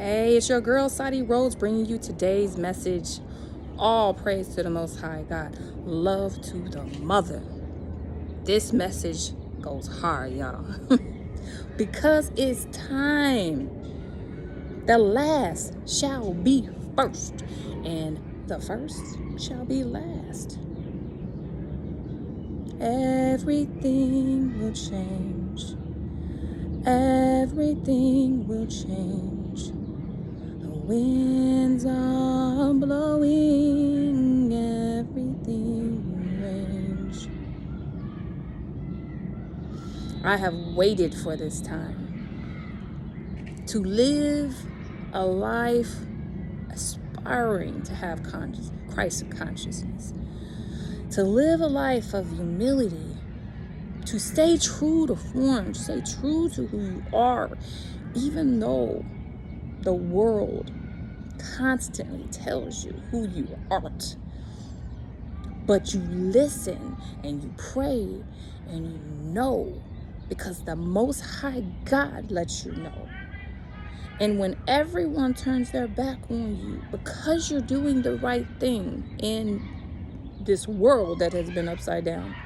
Hey, it's your girl Sadi Rose bringing you today's message. All praise to the Most High God. Love to the mother. This message goes hard, y'all. Because it's time. The last shall be first, and the first shall be last. Everything will change. Everything will change. The winds are blowing, everything will change. I have waited for this time to live a life aspiring to have Christ consciousness, to live a life of humility, to stay true to form, stay true to who you are, even though the world constantly tells you who you aren't. But you listen and you pray and you know, because the Most High God lets you know. And when everyone turns their back on you because you're doing the right thing in this world that has been upside down,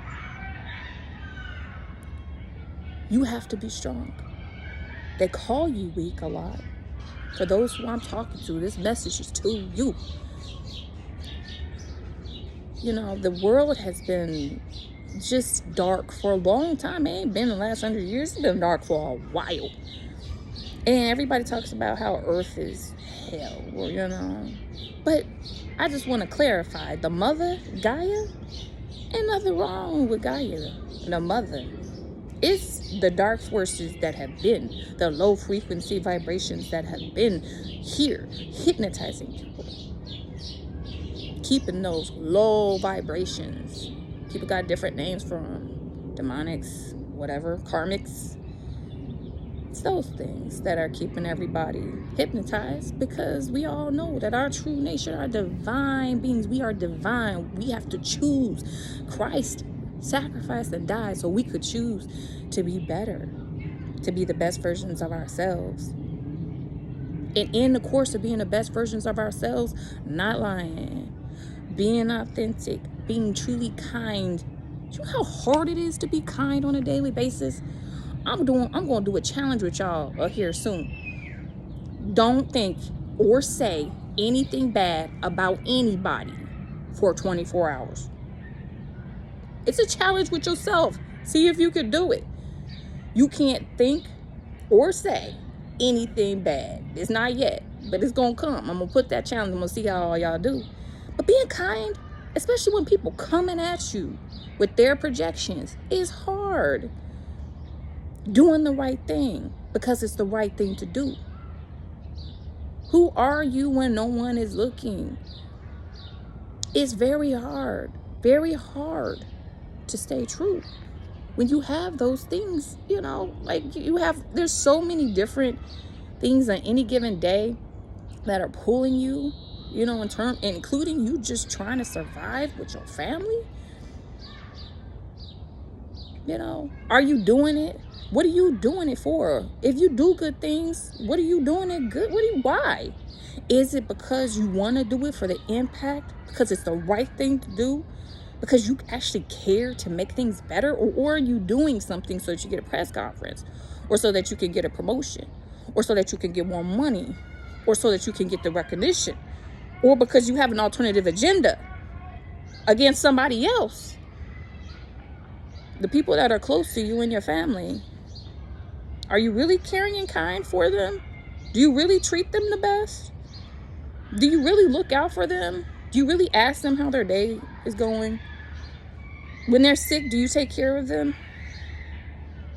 you have to be strong. They call you weak a lot. For those who I'm talking to, this message is to you. You know, the world has been just dark for a long time. It ain't been the last 100 years. It's been dark for a while. And everybody talks about how Earth is hell, or, you know. But I just want to clarify, the mother, Gaia, ain't nothing wrong with Gaia, the mother. It's the dark forces that have been, the low frequency vibrations that have been here, hypnotizing people, keeping those low vibrations. People got different names for them, demonics, whatever, karmics. It's those things that are keeping everybody hypnotized, because we all know that our true nature are divine beings. We are divine. We have to choose. Christ sacrificed and died so we could choose to be better, to be the best versions of ourselves. And in the course of being the best versions of ourselves, not lying, being authentic, being truly kind. You know how hard it is to be kind on a daily basis? I'm going to do a challenge with y'all here soon. Don't think or say anything bad about anybody for 24 hours. It's a challenge with yourself. See if you can do it. You can't think or say anything bad. It's not yet, but it's going to come. I'm going to put that challenge. I'm going to see how all y'all do. But being kind, especially when people coming at you with their projections, is hard. Doing the right thing because it's the right thing to do. Who are you when no one is looking? It's very hard to stay true when you have those things, you know, like there's so many different things on any given day that are pulling you, you know, including you just trying to survive with your family. You know, are you doing it? What are you doing it for? If you do good things, what are you doing it good? Why? Is it because you want to do it for the impact? Because it's the right thing to do? Because you actually care to make things better? Or are you doing something so that you get a press conference? Or so that you can get a promotion? Or so that you can get more money? Or so that you can get the recognition? Or because you have an alternative agenda against somebody else? The people that are close to you and your family, are you really caring and kind for them? Do you really treat them the best? Do you really look out for them? Do you really ask them how their day is going? When they're sick, do you take care of them?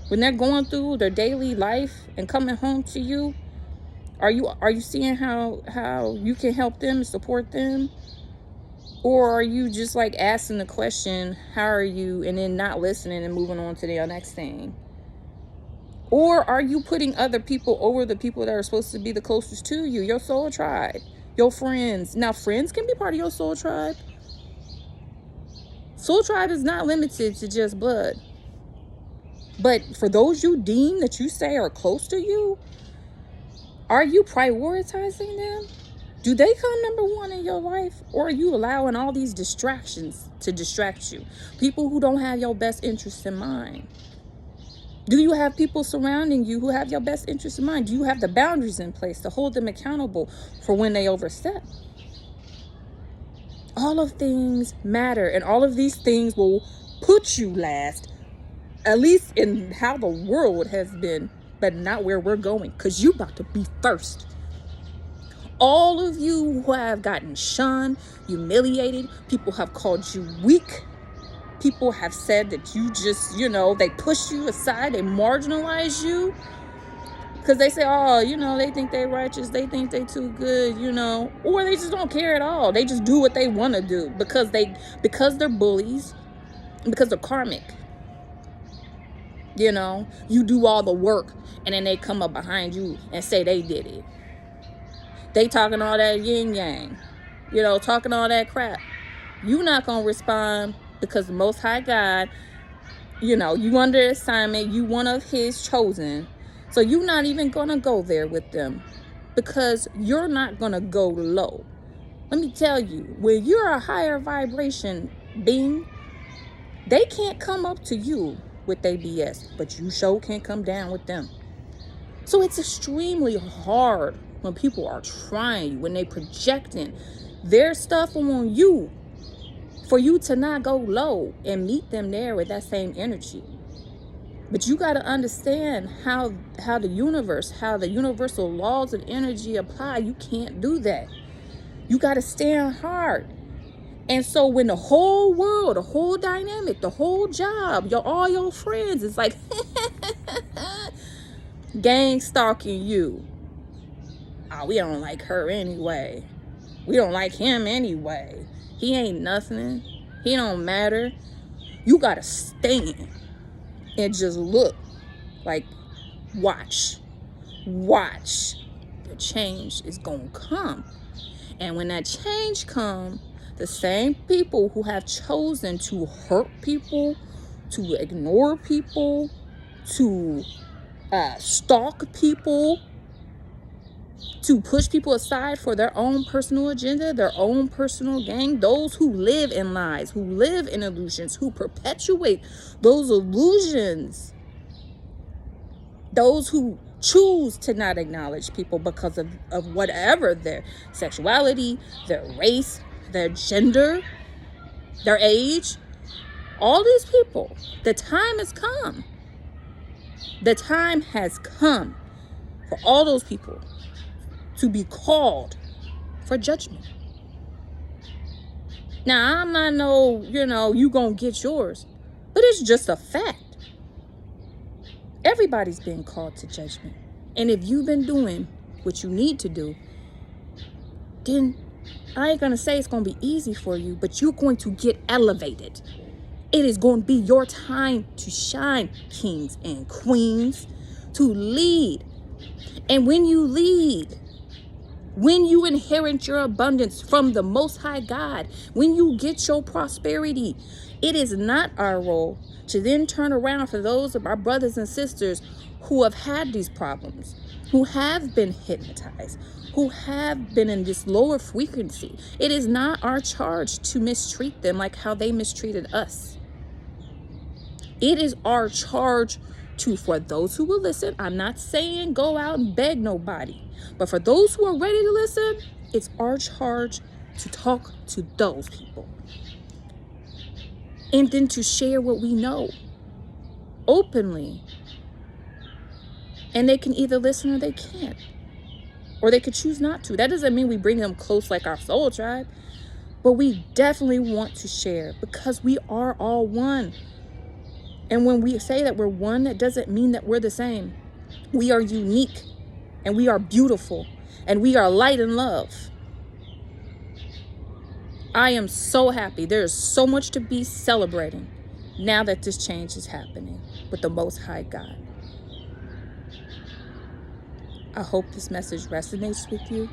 When they're going through their daily life and coming home to you, are you seeing how you can help them, support them? Or are you just like asking the question, how are you, and then not listening and moving on to the next thing? Or are you putting other people over the people that are supposed to be the closest to you, your soul tribe, your friends? Now, friends can be part of your soul tribe. Soul tribe is not limited to just blood. But for those you deem that you say are close to you, Are you prioritizing them? Do they come number one in your life? Or are you allowing all these distractions to distract you? People who don't have your best interests in mind. Do you have people surrounding you who have your best interests in mind? Do you have the boundaries in place to hold them accountable for when they overstep? All of things matter, and all of these things will put you last, at least in how the world has been, but not where we're going, because you about to be first. All of you who have gotten shunned, humiliated, people have called you weak. People have said that you just, they push you aside, they marginalize you. Because they say, oh, they think they're righteous, they think they too good, or they just don't care at all. They just do what they want to do because they're bullies, because they're karmic. You do all the work and then they come up behind you and say they did it. They talking all that yin yang, talking all that crap. You not going to respond because the Most High God, you under assignment, you one of his chosen. So you're not even going to go there with them because you're not going to go low. Let me tell you, when you're a higher vibration being, they can't come up to you with their BS, but you sure can't come down with them. So it's extremely hard when people are trying you, when they projecting their stuff on you, for you to not go low and meet them there with that same energy. But you got to understand how the universal laws of energy apply. You can't do that. You got to stand hard. And so when the whole world, the whole dynamic, the whole job, all your friends is like gang stalking you. Oh, we don't like her anyway. We don't like him anyway. He ain't nothing. He don't matter. You got to stand and just look like, watch. The change is going to come. And when that change comes, the same people who have chosen to hurt people, to ignore people, to stalk people, to push people aside for their own personal agenda, their own personal gain, those who live in lies, who live in illusions, who perpetuate those illusions, those who choose to not acknowledge people because of whatever their sexuality, their race, their gender, their age, all these people, the time has come. The time has come for all those people to be called for judgment. Now, I'm not you gonna get yours, but it's just a fact. Everybody's being called to judgment. And if you've been doing what you need to do, then I ain't gonna say it's gonna be easy for you, but you're going to get elevated. It is going to be your time to shine, kings and queens, to lead. And when you lead, when you inherit your abundance from the Most High God, when you get your prosperity, it is not our role to then turn around for those of our brothers and sisters who have had these problems, who have been hypnotized, who have been in this lower frequency. It is not our charge to mistreat them like how they mistreated us. It is our charge for those who will listen. I'm not saying go out and beg nobody, but for those who are ready to listen, it's our charge to talk to those people. And then to share what we know openly. And they can either listen or they can't. Or they could choose not to. That doesn't mean we bring them close like our soul tribe. But we definitely want to share because we are all one. And when we say that we're one, that doesn't mean that we're the same. We are unique and we are beautiful and we are light and love. I am so happy. There is so much to be celebrating now that this change is happening with the Most High God. I hope this message resonates with you.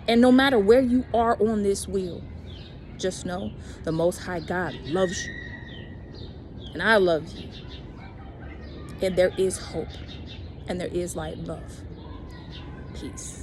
And no matter where you are on this wheel, just know the Most High God loves you. And I love you. And there is hope. And there is light and love. Peace.